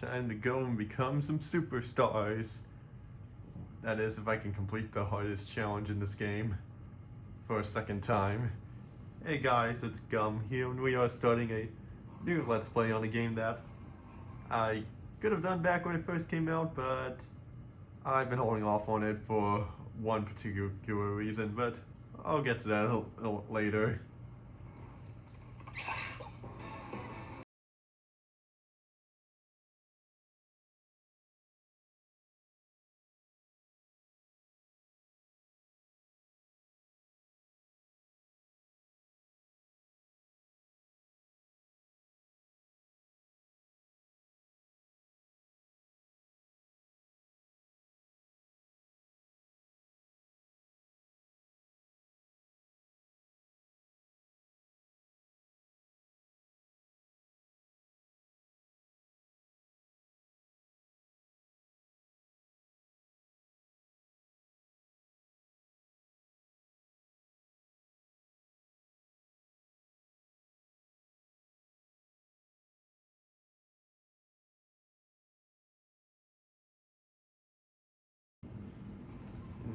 Time to go and become some superstars. That is, if I can complete the hardest challenge in this game for a second time. Hey guys, it's Gum here, and we are starting a new Let's Play on a game that I could have done back when it first came out, but I've been holding off on it for one particular reason, but I'll get to that a little later.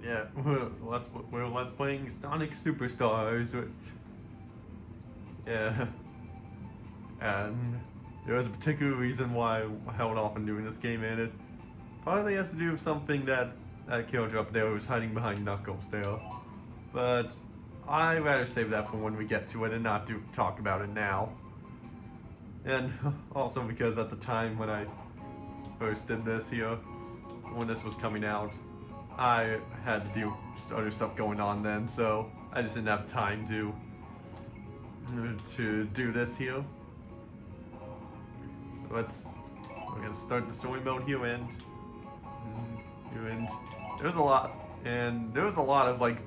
Yeah, let's playing Sonic Superstars, which, yeah, and there was a particular reason why I held off on doing this game, and it probably has to do with something that character up there was hiding behind Knuckles there, but I'd rather save that for when we get to it and not talk about it now. And also because at the time when I first did this here, when this was coming out, I had to do other stuff going on then, so I just didn't have time to do this here. We're gonna start the story mode here, and there's a lot of like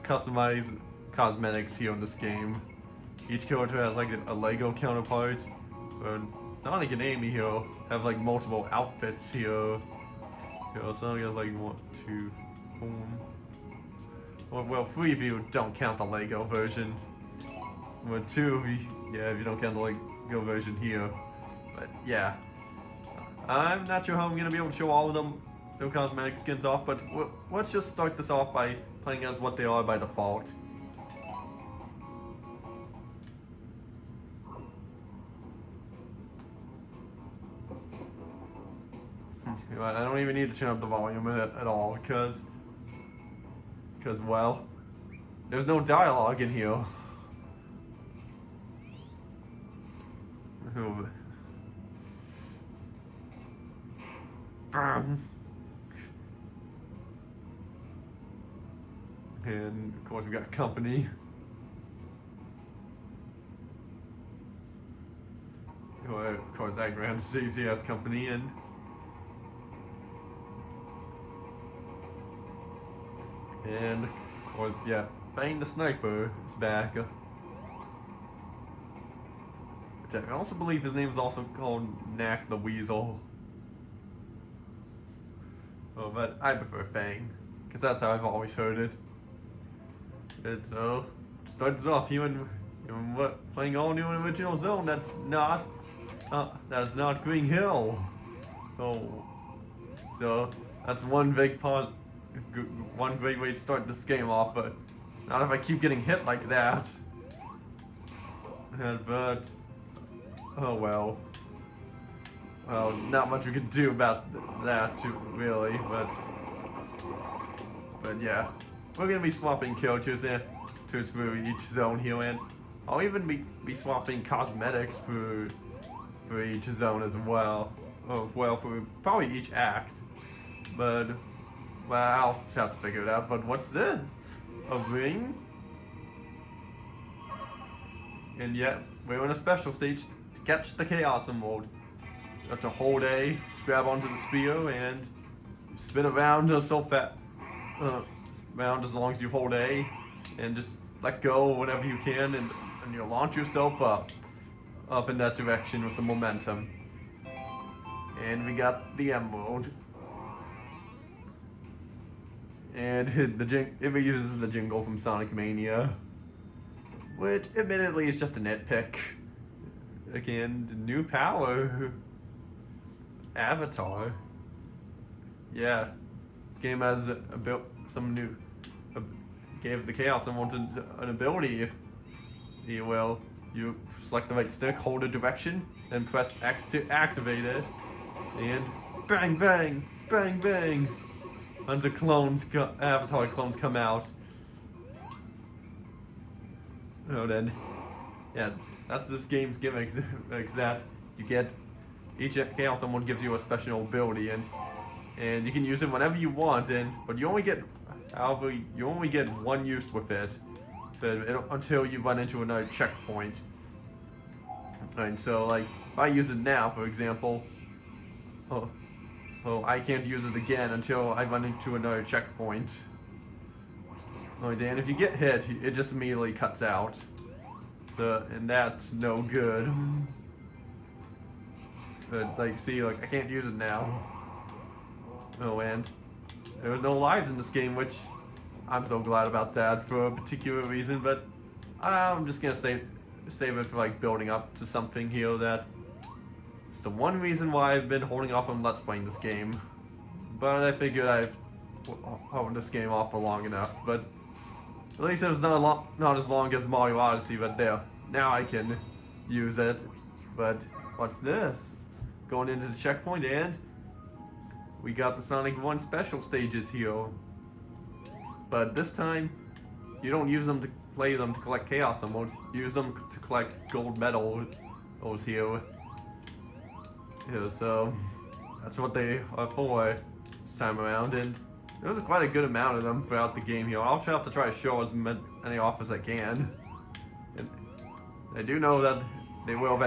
customized cosmetics here in this game. Each character has like a Lego counterpart, and Sonic and Amy here have like multiple outfits here. Sonic has like 1, 2, 4. Well, 3 if you don't count the Lego version. But 2 if you don't count the Lego version here. But yeah, I'm not sure how I'm gonna be able to show all of them their cosmetic skins off. But let's just start this off by playing as what they are by default. I don't even need to turn up the volume at all, because well, there's no dialogue in here. And of course we got company. Of course I ran CCS company, and of course, yeah, Bang the Sniper is back. Which I also believe his name is also called Knack the Weasel. Oh, but I prefer Fang, because that's how I've always heard it. It's starts off playing all new and original zone. That is not Green Hill. So that's one great way to start this game off, but not if I keep getting hit like that. But oh well. Well, not much we can do about that, really. But yeah, we're gonna be swapping characters for each zone here, and I'll even be swapping cosmetics for each zone as well. Oh, well, for probably each act. But well, I'll have to figure it out. But what's this? A ring? And yet, we're on a special stage to catch the Chaos Emerald. You have to hold A, grab onto the spear, and spin around around as long as you hold A, and just let go whenever you can, and you'll launch yourself up in that direction with the momentum. And we got the Emerald. And it reuses the jingle from Sonic Mania, which admittedly is just a nitpick. Again, new power. Avatar. Yeah, this game has some new gave the Chaos Emeralds an ability. You select the right stick, hold a direction, and press X to activate it, and bang bang bang bang, and the Avatar clones come out. Oh, then, yeah, that's this game's gimmick. Is that you get each Chaos Emerald gives you a special ability, and you can use it whenever you want, but you only get one use with it, until you run into another checkpoint. And so, like, if I use it now, for example, I can't use it again until I run into another checkpoint. And if you get hit, it just immediately cuts out. So, and that's no good. But, like, see, like, I can't use it now. Oh, and there are no lives in this game, which I'm so glad about that for a particular reason, but I'm just gonna save it for, like, building up to something here. That it's the one reason why I've been holding off on Let's Playing this game. But I figured I've held this game off for long enough, but at least it was not as long as Mario Odyssey, but there. Now I can use it. But what's this? Going into the checkpoint, and we got the Sonic 1 special stages here. But this time, you don't use them to play them to collect Chaos Emeralds. Use them to collect gold medals here. Yeah, so that's what they are for this time around, and there's quite a good amount of them throughout the game here. I'll have to try to show as many off as I can. And I do know that they will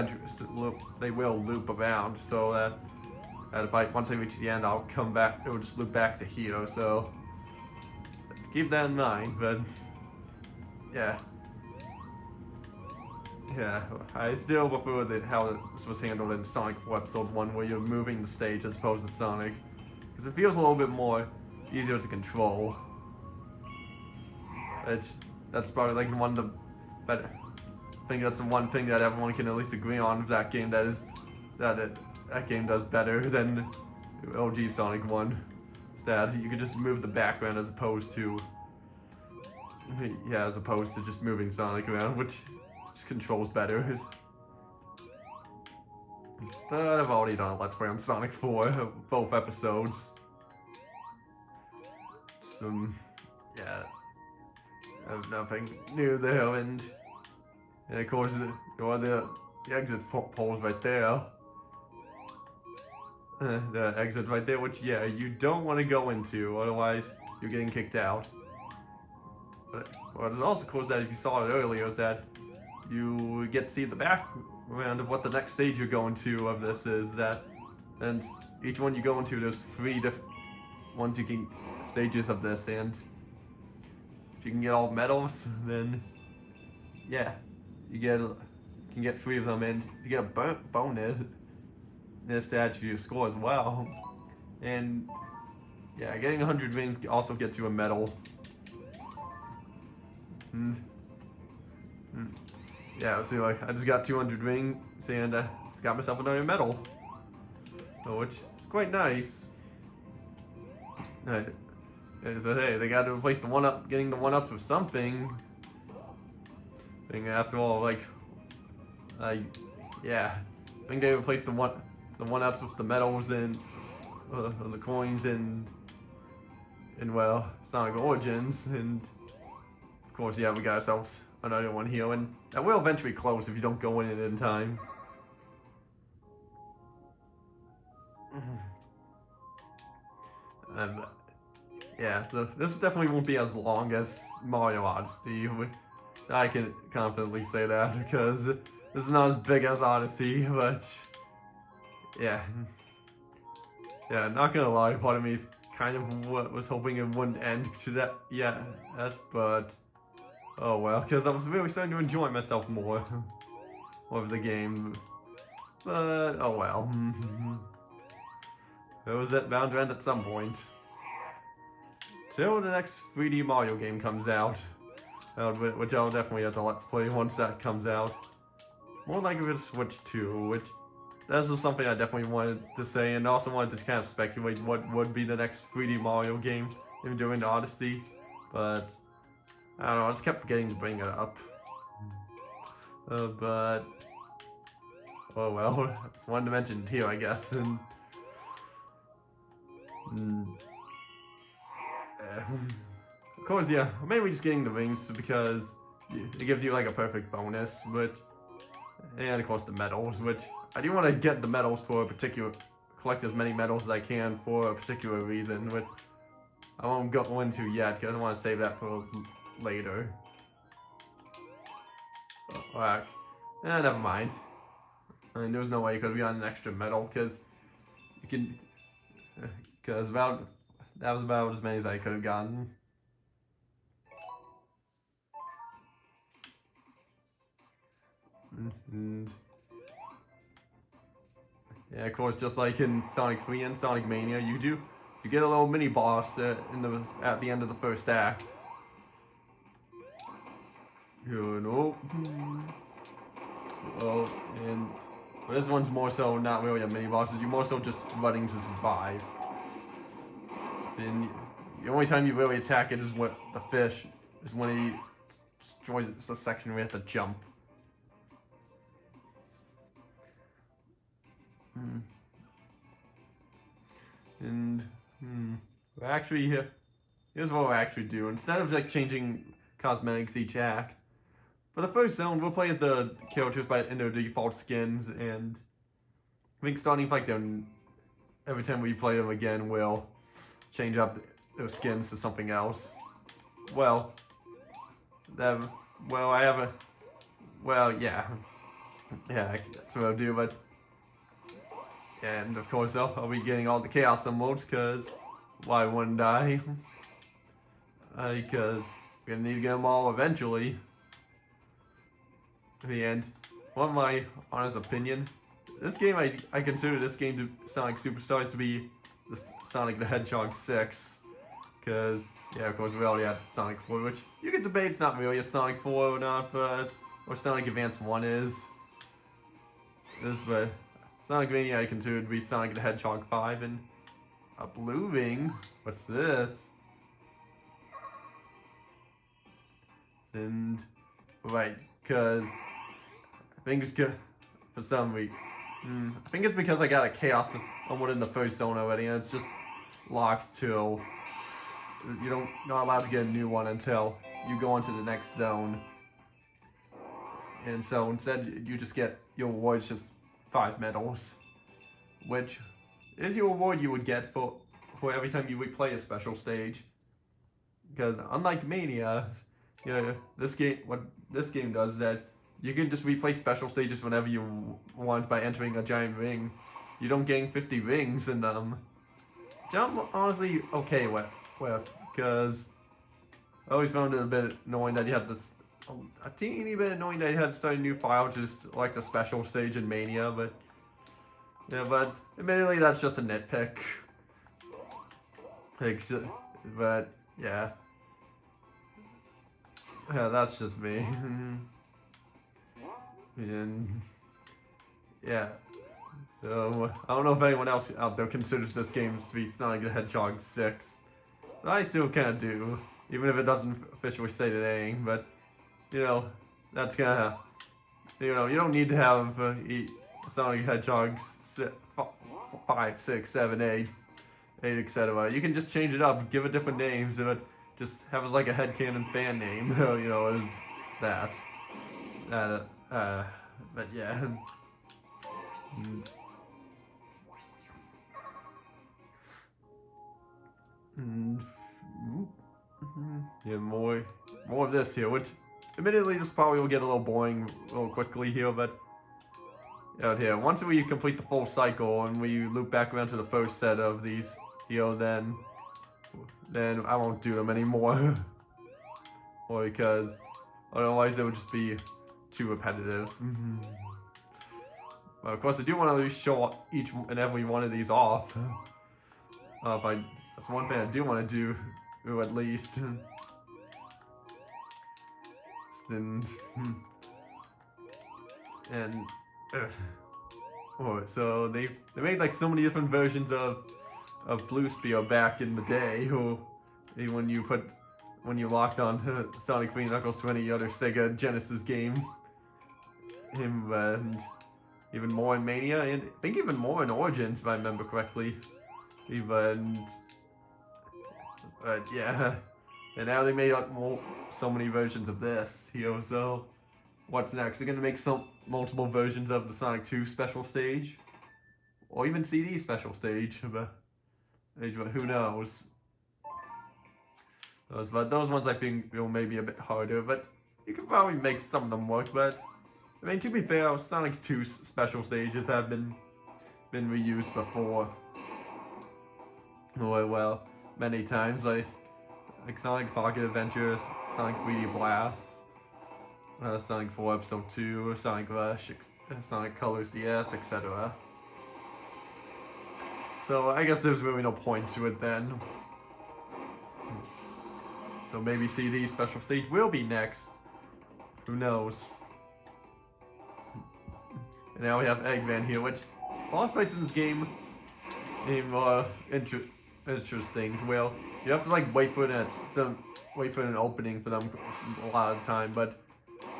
loop around, so that once I reach the end, I'll come back. It will just loop back to here. So keep that in mind. But yeah, I still prefer how this was handled in Sonic 4 Episode 1, where you're moving the stage as opposed to Sonic, because it feels a little bit more easier to control. That's probably like one of the better. I think that's the one thing that everyone can at least agree on with that game. That game does better than OG Sonic 1. It's that you can just move the background as opposed to just moving Sonic around, which just controls better. But I've already done a Let's Play on Sonic 4, both episodes. Yeah, I have nothing new there, and of course the exit pole's right there. The exit right there, which, yeah, you don't want to go into, otherwise you're getting kicked out. But there's also, of course, that if you saw it earlier, is that you get to see the background of what the next stage you're going to of this is. And each one you go into, there's 3 different stages of this, and if you can get all medals, then yeah, you can get 3 of them, and you get a bonus this to add to your score as well. And yeah, getting 100 rings also gets you a medal. Yeah, see, like, I just got 200 rings, and just got myself another medal, which is quite nice. So hey, they got to replace getting the 1-ups with something. After all, like, yeah, I think they replaced the 1-ups with the medals and the coins and well, Sonic Origins, and of course, yeah, we got ourselves another one here, and that will eventually close if you don't go in it in time. And yeah, so this definitely won't be as long as Mario Odyssey. I can confidently say that, because this is not as big as Odyssey, but yeah. Yeah, not gonna lie, part of me is kind of was hoping it wouldn't end to that yet, but oh well, because I was really starting to enjoy myself more of the game. But oh well. It was bound to end at some point. Till the next 3D Mario game comes out, which I'll definitely have to Let's Play once that comes out. More likely to Switch 2, which that's just something I definitely wanted to say, and also wanted to kind of speculate what would be the next 3D Mario game in doing Odyssey, but I don't know, I just kept forgetting to bring it up. But oh well, I just wanted to mention it here, I guess. And of course, yeah, mainly just getting the rings because it gives you like a perfect bonus, and of course the medals, which I do want to get the medals for a particular, collect as many medals as I can for a particular reason, which I won't go into yet because I want to save that for later. Alright, never mind. I mean, there's no way you could have gotten an extra medal because you can, because that was about as many as I could have gotten. And yeah, of course, just like in Sonic 3 and Sonic Mania, you get a little mini boss at the end of the first act. You know. Well, but this one's more so not really a mini boss. You're more so just running to survive. And the only time you really attack it is when the fish is when he destroys the section where you have to jump. And actually, here's what we'll actually do. Instead of like changing cosmetics each act, for the first zone, we'll play as the characters in their default skins, and I think starting like them, every time we play them again, we'll change up their skins to something else. Well, yeah, that's what I'll do, but. And of course, I'll be getting all the Chaos emotes, because why wouldn't I? Because we're gonna need to get them all eventually. In the end, one of my honest opinion, this game, I consider this game to Sonic Superstars to be the Sonic the Hedgehog 6. Because, yeah, of course, we already had Sonic 4, which you can debate it's not really a Sonic 4 or not, but, or Sonic Advance 1 is. But Sonic Mania I consider to be Sonic the Hedgehog 5, and a blue ring. What's this? And right, because I think it's good for some reason. I think it's because I got a Chaos Emerald in the first zone already, and it's just locked till you're not allowed to get a new one until you go into the next zone. And so instead, you just get your rewards just 5 medals, which is your reward you would get for every time you replay a special stage. Because unlike Mania, this game does that you can just replay special stages whenever you want by entering a giant ring. You don't gain 50 rings in them, which I'm honestly okay with, because I always found it a bit annoying that you had this. A teeny bit annoying that you had to start a new file just like the special stage in Mania, but yeah, but admittedly that's just a nitpick. But yeah, that's just me. And yeah, so I don't know if anyone else out there considers this game to be Sonic the Hedgehog 6, but I still kind of do, even if it doesn't officially say the name, but. That's gonna, you don't need to have Sonic Hedgehog 5, 6, 7, 8, etc. You can just change it up, give it different names, and just have it like a headcanon fan name, as that. But yeah. Yeah, more of this here, which admittedly this probably will get a little boring a little quickly here, but out here, once we complete the full cycle and we loop back around to the first set of these, then I won't do them anymore. Or because otherwise it would just be too repetitive. But of course I do want to show each and every one of these off. That's one thing I do want to do, at least. And So they made like so many different versions of Blue Spear back in the day. When you locked on to Sonic 3 Knuckles to any other Sega Genesis game, and even more in Mania, and I think even more in Origins if I remember correctly. Even yeah, and now they made so many versions of this here. So what's next? They're gonna make multiple versions of the Sonic 2 special stage, or even CD special stage, but who knows? But those ones I think may be a bit harder, but you can probably make some of them work. But I mean, to be fair, Sonic 2 special stages have been reused before. Well, many times, like Sonic Pocket Adventures, Sonic 3D Blast, Sonic 4 Episode 2, Sonic Rush, Sonic Colors DS, etc. So I guess there's really no point to it then. So maybe CD special stage will be next. Who knows? And now we have Eggman here, which lost space in this game interesting. Well, you have to like wait for an opening for them a lot of the time, but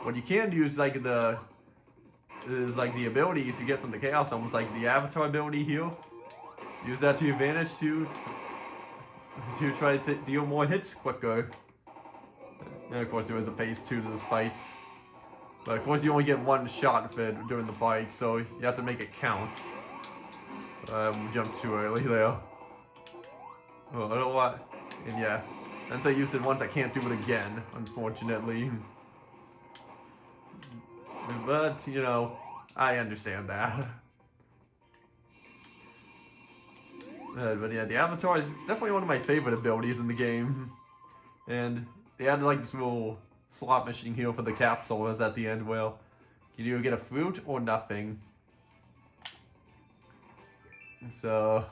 what you can do is like the abilities you get from the Chaos Emeralds, like the Avatar ability here. Use that to your advantage to try to deal more hits quicker. And of course there is a phase 2 to this fight. But of course you only get one shot of it during the fight, so you have to make it count. Jumped too early there. Oh, I don't know what. And yeah, since I used it once I can't do it again, unfortunately. But, you know, I understand that. But yeah, the Avatar is definitely one of my favorite abilities in the game. And they added like this little slot machine here for the capsules at the end. Well, you either get a fruit or nothing. So,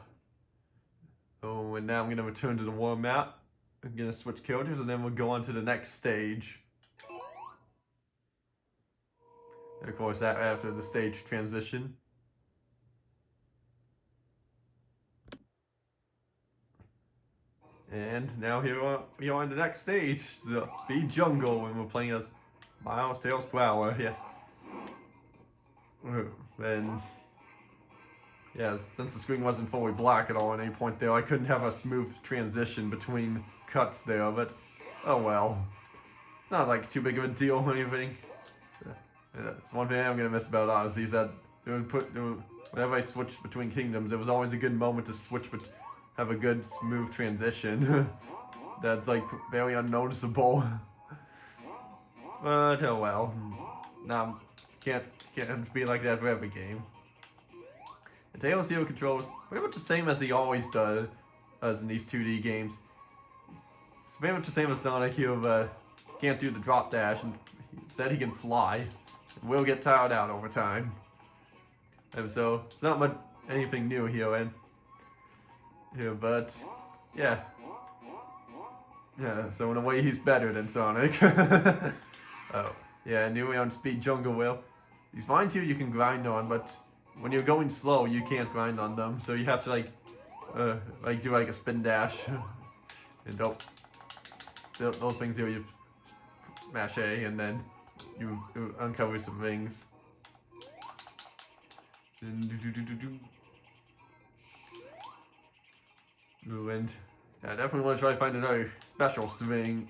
and now I'm going to return to the world map. I'm going to switch characters and then we'll go on to the next stage. And of course, after the stage transition. And now here we are on the next stage, the Speed Jungle, and we're playing as Miles Tails Prower. Yeah. And yeah, since the screen wasn't fully black at all at any point there, I couldn't have a smooth transition between cuts there. But oh well, not like too big of a deal or anything. It's one thing I'm gonna miss about Odyssey is that whenever I switched between kingdoms, it was always a good moment to switch have a good smooth transition. That's like very unnoticeable. But oh well. Now can't be like that for every game. And Tails Hero controls pretty much the same as he always does in these 2D games. It's very much the same as Sonic here, but can't do the drop dash, and instead he can fly. And will get tired out over time. And so it's not much anything new here, but yeah. Yeah, so in a way he's better than Sonic. Oh, yeah, new way on Speed Jungle Will. These vines here you can grind on, but when you're going slow you can't grind on them, so you have to do like a spin dash. And those things here you mash A and then you uncover some things. And I definitely want to try to find another special ring,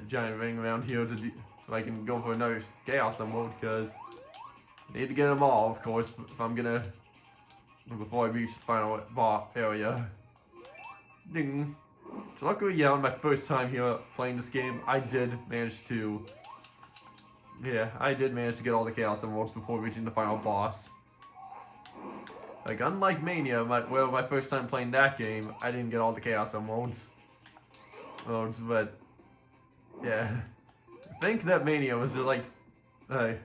giant ring around here so I can go for another Chaos Emerald, because I need to get them all, of course, if I'm gonna, before I reach the final area. Ding. So luckily, yeah, on my first time here playing this game, I did manage to get all the Chaos Emeralds before reaching the final boss. Like, unlike Mania, my first time playing that game, I didn't get all the Chaos Emeralds. But, yeah. I think that Mania was just like, I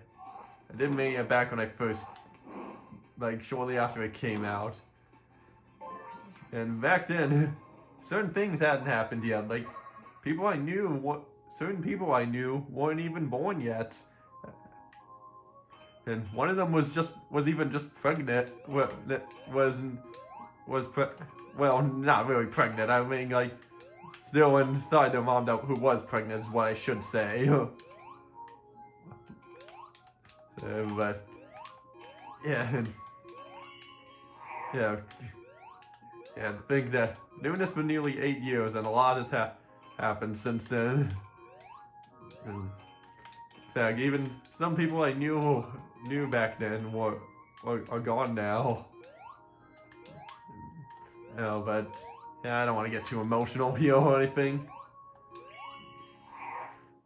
did Mania back when I first, like, shortly after it came out. And back then, certain things hadn't happened yet. Like, certain people I knew weren't even born yet. and one of them was even just pregnant. Well, well, not really pregnant. I mean, like, still inside their mom who was pregnant is what I should say. But yeah, yeah, I think that doing this for nearly 8 years, and a lot has happened since then. In fact, even some people I knew back then are gone now. No, but yeah, I don't want to get too emotional here or anything.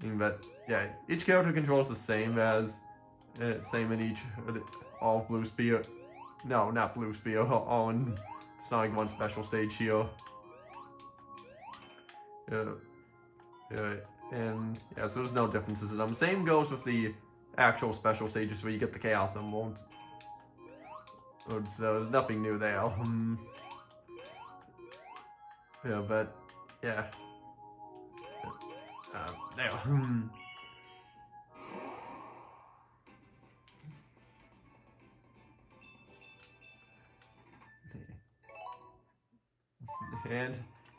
But yeah, each character controls the same as same in each all Blue Spear. No, not Blue Spear. On Sonic 1 special stage here. And yeah, so there's no differences in them. Same goes with the actual special stages where you get the Chaos Emerald. So there's nothing new there. Yeah, but yeah. There.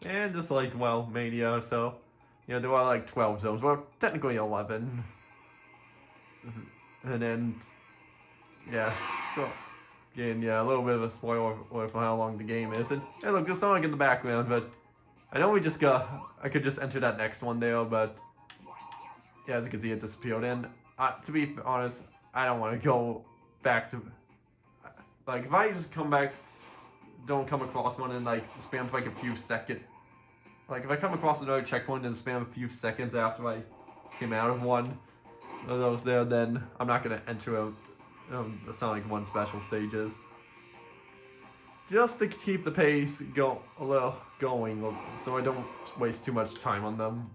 And just like, well, Mania, so you know, there are like 12 zones. Well, technically 11. And then yeah, so again, yeah, a little bit of a spoiler for how long the game is. And hey, look, there's Sonic in the background, but I know I could just enter that next one there, but yeah, as you can see, it disappeared. And to be honest, I don't want to go back to, like, if I just don't come across one and like spam for like a few seconds. Like if I come across another checkpoint and spam a few seconds after I came out of one of those there, then I'm not gonna enter the Sonic 1 special stages. Just to keep the pace going, so I don't waste too much time on them.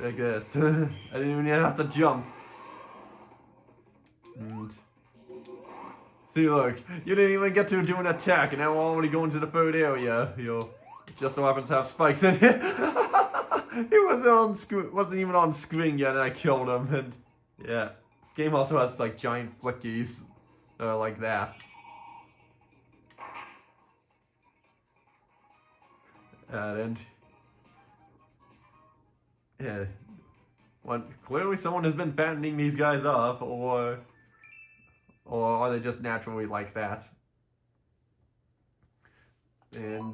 I guess I didn't even have to jump. See, look, you didn't even get to do an attack, and now we're already going to the third area. Just so happens to have spikes in it. He wasn't even on screen yet, and I killed him. And yeah, this game also has like giant flickies like that. And yeah, clearly someone has been fattening these guys up, or are they just naturally like that? And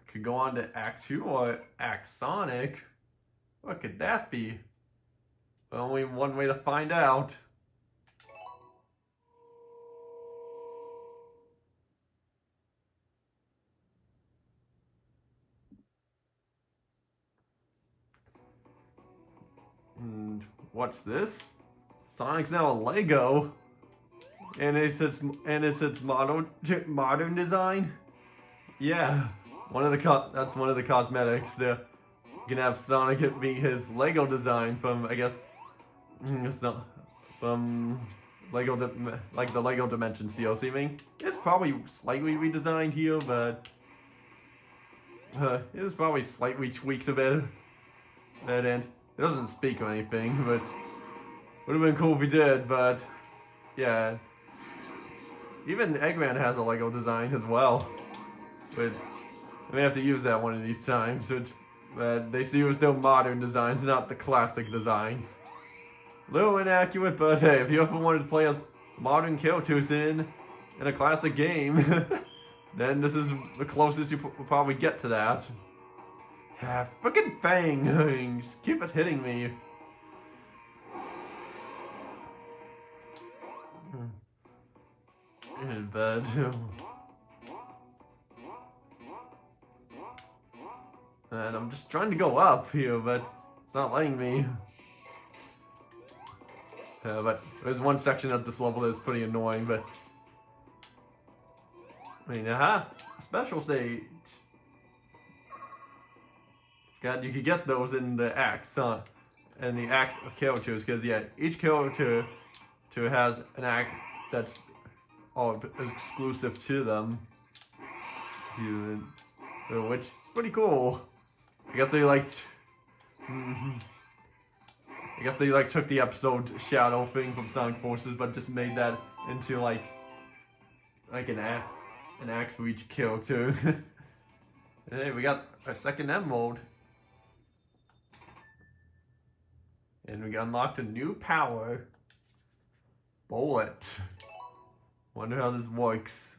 could go on to Act 2 or Act Sonic. What could that be? Only one way to find out. And what's this? Sonic's now a Lego, and it's its modern design. Yeah, that's one of the cosmetics. You can have Sonic be his Lego design from, I guess, it's not from Lego, like the Lego Dimension DLC. I mean, it's probably slightly redesigned here, but it was probably slightly tweaked a bit. And it doesn't speak or anything, but would have been cool if he did. But yeah, even Eggman has a Lego design as well. But we have to use that one of these times. They use their modern designs, not the classic designs. A little inaccurate, but hey, if you ever wanted to play as modern characters in a classic game, then this is the closest you will probably get to that. Ah, frickin' Fang! Just keep it hitting me. But and I'm just trying to go up here, but it's not letting me. But there's one section of this level that's pretty annoying, but I mean, special stage. God, you could get those in the act of characters, because yeah, each character has an act that's all exclusive to them, which is pretty cool. I guess they I guess they like took the episode Shadow thing from Sonic Forces, but just made that into like an act for each character. Hey, we got our second emerald. And we unlocked a new power. Bullet. Wonder how this works.